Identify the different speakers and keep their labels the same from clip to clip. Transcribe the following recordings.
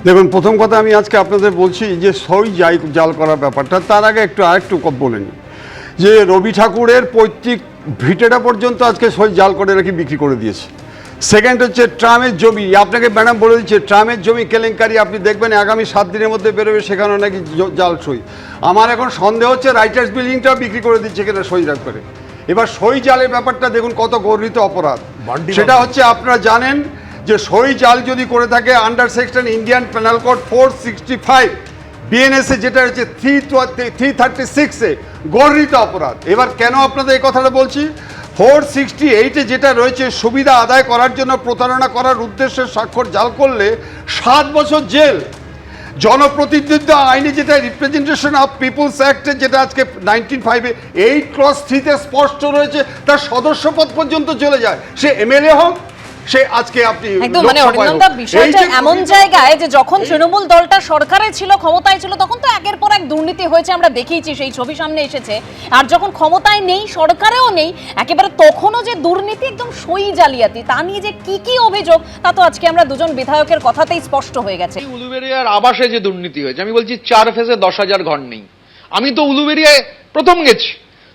Speaker 1: দেখুন, প্রথম কথা আমি আজকে আপনাদের বলছি যে সই জাল করার ব্যাপারটা, তার আগে আরেকটু বলে নিই যে রবি ঠাকুরের পৈতৃক ভিটেটা পর্যন্ত আজকে সই জাল করে নাকি বিক্রি করে দিয়েছে। সেকেন্ড হচ্ছে ট্রামের জমি, আপনাকে ম্যাডাম বলে দিচ্ছে ট্রামের জমি কেলেঙ্কারি আপনি দেখবেন আগামী 7 দিনের মধ্যে বেরোবে, সেখানেও নাকি জাল সই। আমার এখন সন্দেহ হচ্ছে রাইটার্স বিল্ডিংটাও বিক্রি করে দিচ্ছে কিনা সই জাল করে। এবার সই জালের ব্যাপারটা দেখুন কত গর্হিত অপরাধ। সেটা হচ্ছে আপনারা জানেন যে সই জাল যদি করে থাকে under section Indian penal code 465 বিএনএসএ যেটা হচ্ছে 336-এ গর্হিত অপরাধ। এবার কেন আপনাদের এই কথাটা বলছি, 468-এ যেটা রয়েছে সুবিধা আদায় করার জন্য প্রতারণা করার উদ্দেশ্যে স্বাক্ষর জাল করলে 7 বছর জেল। জনপ্রতিনিধিত্ব আইনে যেটা রিপ্রেজেন্টেশন অফ পিপুলস অ্যাক্টে যেটা আজকে 1905-এ 8(3)তে স্পষ্ট রয়েছে, তার সদস্যপদ পর্যন্ত চলে যায়, সে এমএলএ হোক, সে আজকে আপনি
Speaker 2: একদম মানে অরিন্দমদা বিষয়টা এমন জায়গায় যে যখন তৃণমূল দলটা সরকারে ছিল, ক্ষমতায় ছিল, তখন তো একের পর এক দুর্নীতি হয়েছে, আমরা দেখিয়েছি, সেই ছবি সামনে এসেছে। আর যখন ক্ষমতায় নেই, সরকারেও নেই, একেবারে তখনও যে দুর্নীতি, একদম সই জালিয়াতি, তা নিয়ে যে কি কি অভিযোগ, তা তো আজকে আমরা দুজন বিধায়কের কথাতেই স্পষ্ট হয়ে গেছে।
Speaker 3: উলুবেড়িয়ার আবাসে যে দুর্নীতি হয়েছে, আমি বলছি 4 ফেজে 10,000 ঘর নেই। আমি তো উলুবেড়িয়ায় প্রথম গেছি,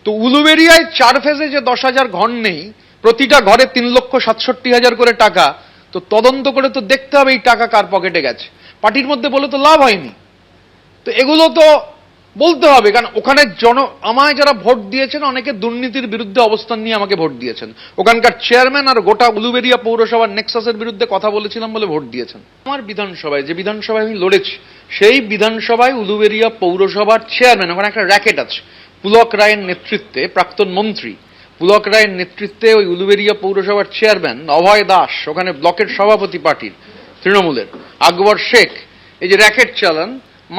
Speaker 3: তো উলুবেড়িয়ায় 4 ফেজে যে 10,000 ঘর নেই, প্রতিটা ঘরে 3,67,000 করে টাকা, তো তদন্ত করে তো দেখতে হবে এই টাকা কার পকেটে গেছে। পার্টির মধ্যে বলে তো লাভ হয়নি, তো এগুলো তো বলতে হবে, কারণ ওখানে আমায় যারা ভোট দিয়েছেন অনেকে দুর্নীতির বিরুদ্ধে অবস্থান নিয়ে আমাকে ভোট দিয়েছেন। ওখানকার চেয়ারম্যান আর গোটা উলুবেড়িয়া পৌরসভার নেক্সাসের বিরুদ্ধে কথা বলেছিলাম বলে ভোট দিয়েছেন। আমার বিধানসভায়, যে বিধানসভায় আমি লড়েছি, সেই বিধানসভায় উলুবেড়িয়া পৌরসভার চেয়ারম্যান, ওখানে একটা র্যাকেট আছে, পুলক রায়ের নেতৃত্বে, প্রাক্তন মন্ত্রী পুলক রায়ের নেতৃত্বে ওই উলুবেড়িয়া পৌরসভার চেয়ারম্যান অভয় দাস, ওখানে ব্লকের সভাপতি পার্টির তৃণমূলের আকবর শেখ, এই যে র্যাকেট চালান,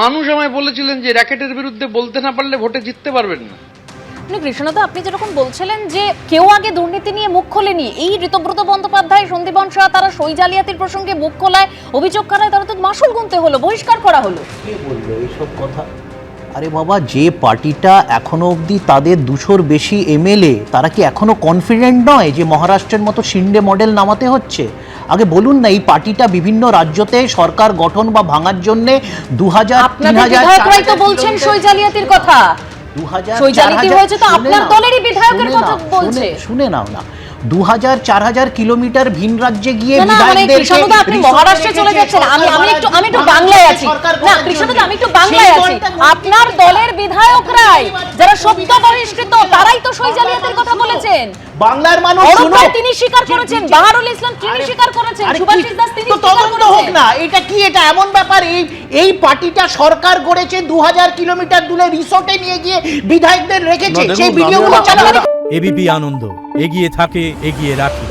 Speaker 3: মানুষ আমায় বলেছিলেন যে র্যাকেটের বিরুদ্ধে বলতে না পারলে ভোটে জিততে পারবেন না।
Speaker 2: কৃষ্ণদা, আপনি যেরকম বলছিলেন যে কেউ আগে দুর্নীতি নিয়ে মুখ খোলেনি, এই ঋতব্রত বন্দ্যোপাধ্যায়, সন্দীপন শাহ, তারা সই জালিয়াতির প্রসঙ্গে মুখ খোলায়, অভিযোগ করায়, তারা তো মাসুল গুনতে হলো, বহিষ্কার করা হলো।
Speaker 4: কে বললো এইসব কথা? আরে বাবা, যে পার্টিটা এখনো অবধি তাদের 200-র বেশি এমএলএ, তারা কি এখনো কনফিডেন্ট নয় যে মহারাষ্ট্রের মতো শিন্ডে মডেল নামাতে হচ্ছে? আগে বলুন না, এই পার্টিটা বিভিন্ন রাজ্যতে সরকার গঠন বা ভাঙার জন্য
Speaker 2: 2,000-3,000 তো বলছেন সই জালিয়াতির কথা,
Speaker 4: 2,000-4,000
Speaker 2: হয়েছে তো আপনার দলেরই বিধায়কের কথা বলছে।
Speaker 4: শুনে নাও না, 2,000-4,000 কিলোমিটার ভিন রাজ্যে গিয়ে
Speaker 2: কৃষ্ণদা আপনি মহারাষ্ট্রে চলে যাচ্ছেন, আমি একটু বাংলায় আছি না কৃষ্ণদা, আমি একটু বাংলায় আছি। আপনার দলের বিধায়করাই, যারা সত্য বহিষ্কৃত, তারাই তো সই জালিয়াতির কথা বলেছেন।
Speaker 4: বাংলার মানুষ শুনো,
Speaker 2: তিনি স্বীকার করেছেন, বাহারুল ইসলাম তিনি স্বীকার করেছেন, সুভাষিস দাস তিনি
Speaker 4: তো তদন্ত হোক না। এটা কি, এটা এমন ব্যাপার, এই পার্টিটা সরকার গড়েছে, 2,000 কিলোমিটার দূরে রিসোর্টে নিয়ে গিয়ে বিধায়কদের রেখেছে, সেই ভিডিওগুলো চালানো।
Speaker 5: এবিপি আনন্দ, এগিয়ে থাকে, এগিয়ে রাখে।